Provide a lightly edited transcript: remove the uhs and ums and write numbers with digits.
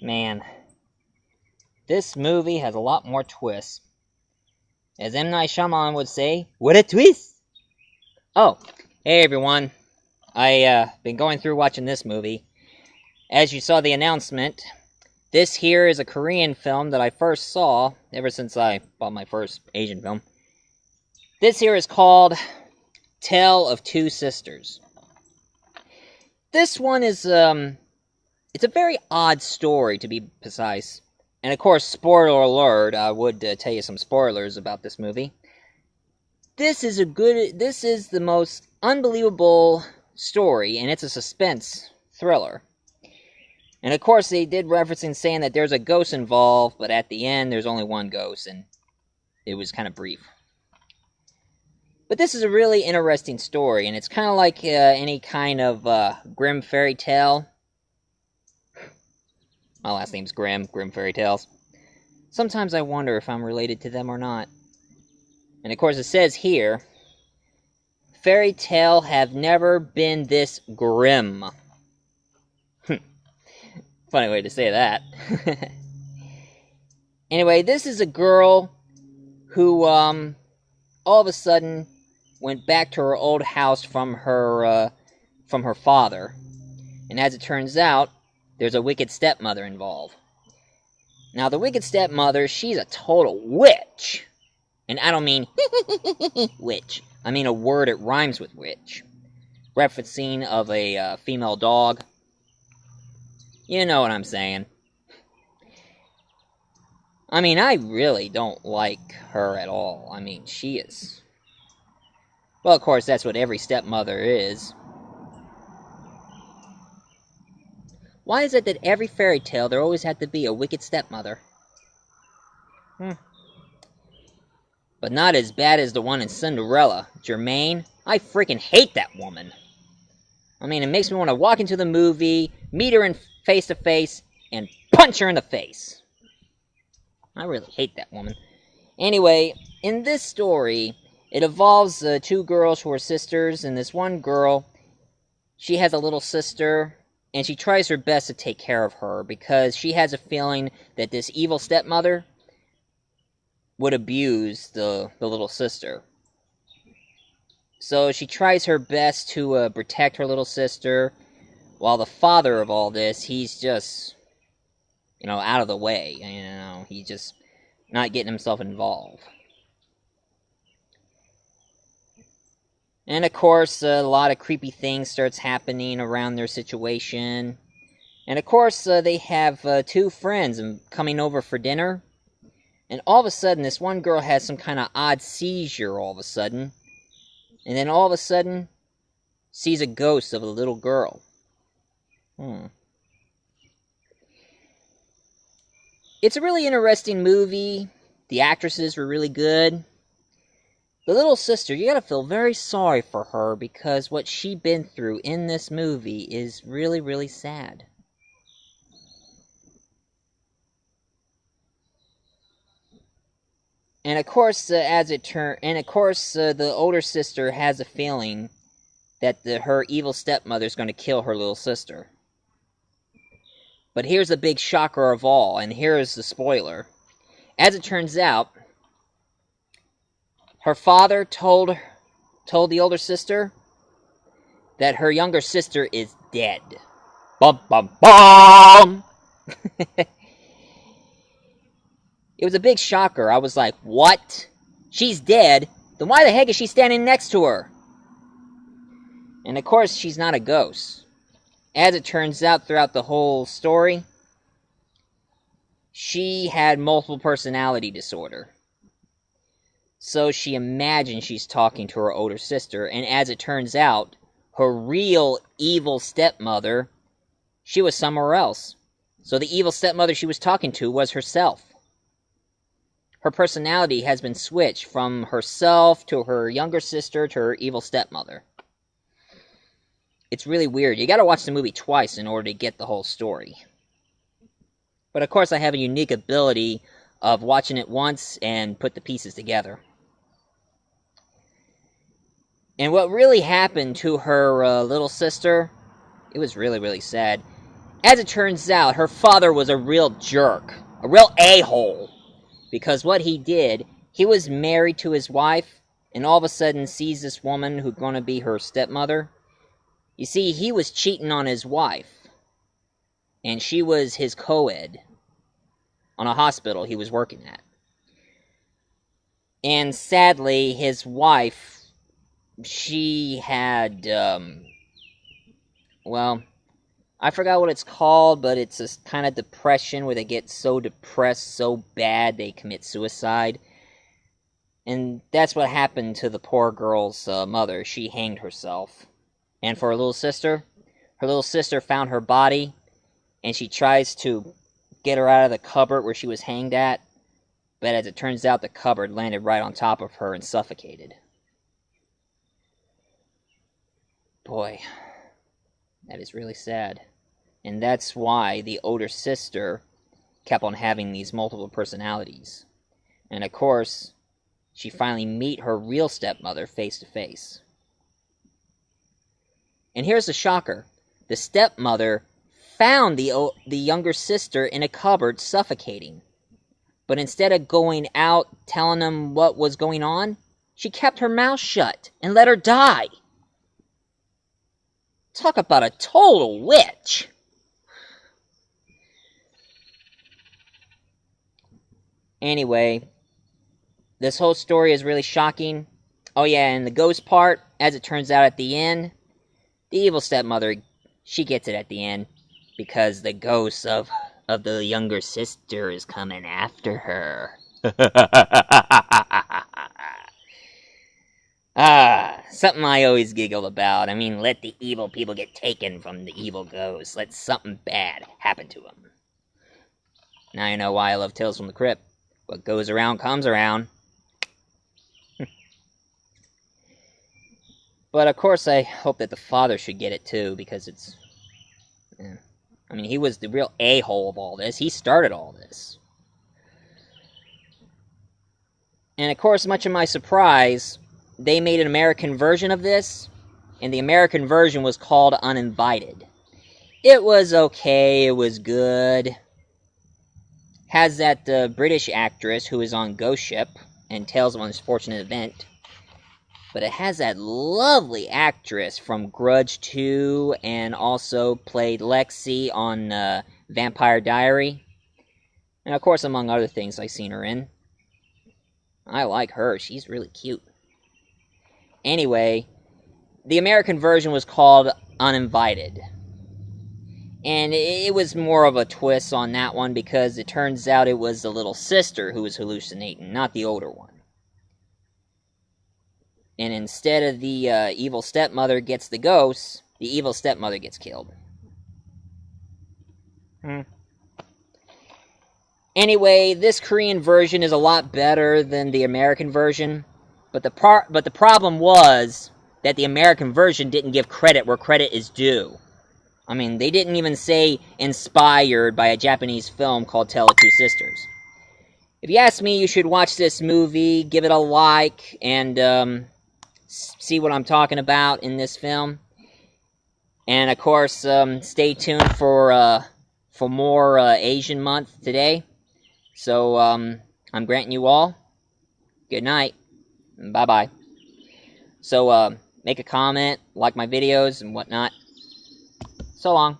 Man, this movie has a lot more twists. As M. Night Shyamalan would say, what a twist! Oh, hey everyone. Been going through watching this movie. As you saw the announcement, this here is a Korean film that I first saw ever since I bought my first Asian film. This here is called Tale of Two Sisters. This one is, it's a very odd story, to be precise. And of course, spoiler alert, I would tell you some spoilers about this movie. This is the most unbelievable story, and it's a suspense thriller. And of course, they did referencing saying that there's a ghost involved, but at the end, there's only one ghost, and it was kind of brief. But this is a really interesting story, and it's kind of like any kind of Grimm fairy tale. My last name's Grimm Fairy Tales. Sometimes I wonder if I'm related to them or not. And of course it says here, fairy tale have never been this grim. Funny way to say that. Anyway, this is a girl who, all of a sudden went back to her old house from her father. And as it turns out, there's a wicked stepmother involved. Now, the wicked stepmother, she's a total witch. And I don't mean witch. I mean a word that rhymes with witch. Referencing of a female dog. You know what I'm saying. I mean, I really don't like her at all. I mean, she is... Well, of course, that's what every stepmother is. Why is it that every fairy tale there always had to be a wicked stepmother? But not as bad as the one in Cinderella. Germaine, I freaking hate that woman. I mean, it makes me want to walk into the movie, meet her in face to face, and punch her in the face. I really hate that woman. Anyway, in this story, it involves two girls who are sisters, and this one girl, she has a little sister, and she tries her best to take care of her, because she has a feeling that this evil stepmother would abuse the little sister. So she tries her best to protect her little sister, while the father of all this, he's just, out of the way. He's just not getting himself involved. And of course, a lot of creepy things starts happening around their situation. And of course, they have two friends coming over for dinner. And all of a sudden, this one girl has some kind of odd seizure all of a sudden. And then all of a sudden, sees a ghost of a little girl. It's a really interesting movie. The actresses were really good. The little sister, you gotta feel very sorry for her because what she been through in this movie is really, really sad. And of course, the older sister has a feeling that her evil stepmother's going to kill her little sister. But here's the big shocker of all, and here's the spoiler. As it turns out, her father told the older sister that her younger sister is dead. Bum bum bum! It was a big shocker. I was like, what? She's dead? Then why the heck is she standing next to her? And of course, she's not a ghost. As it turns out throughout the whole story, she had multiple personality disorder. So she imagines she's talking to her older sister, and as it turns out, her real evil stepmother, she was somewhere else. So the evil stepmother she was talking to was herself. Her personality has been switched from herself to her younger sister to her evil stepmother. It's really weird. You gotta watch the movie twice in order to get the whole story. But of course I have a unique ability of watching it once and put the pieces together. And what really happened to her little sister, it was really, really sad. As it turns out, her father was a real jerk. A real a-hole. Because what he did, he was married to his wife, and all of a sudden sees this woman who's going to be her stepmother. You see, he was cheating on his wife. And she was his co-ed on a hospital he was working at. And sadly, his wife, she had, well, I forgot what it's called, but it's a kind of depression where they get so depressed so bad they commit suicide. And that's what happened to the poor girl's mother. She hanged herself. And for her little sister found her body, and she tries to get her out of the cupboard where she was hanged at. But as it turns out, the cupboard landed right on top of her and suffocated. Boy, that is really sad. And that's why the older sister kept on having these multiple personalities. And of course, she finally meet her real stepmother face to face. And here's the shocker. The stepmother found the younger sister in a cupboard suffocating. But instead of going out telling them what was going on, she kept her mouth shut and let her die. Talk about a total witch. Anyway, this whole story is really shocking. Oh yeah, and the ghost part, as it turns out at the end, the evil stepmother, she gets it at the end, because the ghost of the younger sister is coming after her. Something I always giggle about. I mean, let the evil people get taken from the evil ghosts. Let something bad happen to them. Now you know why I love Tales from the Crypt. What goes around comes around. But of course I hope that the father should get it too, because it's... Yeah. I mean, he was the real a-hole of all this. He started all this. And of course, much of my surprise, they made an American version of this, and the American version was called Uninvited. It was okay, it was good. Has that British actress who is on Ghost Ship and Tales of an Unfortunate Event. But it has that lovely actress from Grudge 2 and also played Lexi on Vampire Diary. And of course, among other things I've seen her in. I like her. She's really cute. Anyway, the American version was called Uninvited. And it was more of a twist on that one because it turns out it was the little sister who was hallucinating, not the older one. And instead of the evil stepmother gets the ghost, the evil stepmother gets killed. Anyway, this Korean version is a lot better than the American version. But the problem was that the American version didn't give credit where credit is due. I mean, they didn't even say inspired by a Japanese film called Tale of Two Sisters. If you ask me, you should watch this movie, give it a like, and see what I'm talking about in this film. And of course, stay tuned for more Asian Month today. So I'm granting you all good night. Bye-bye. So make a comment, like my videos, and whatnot. So long.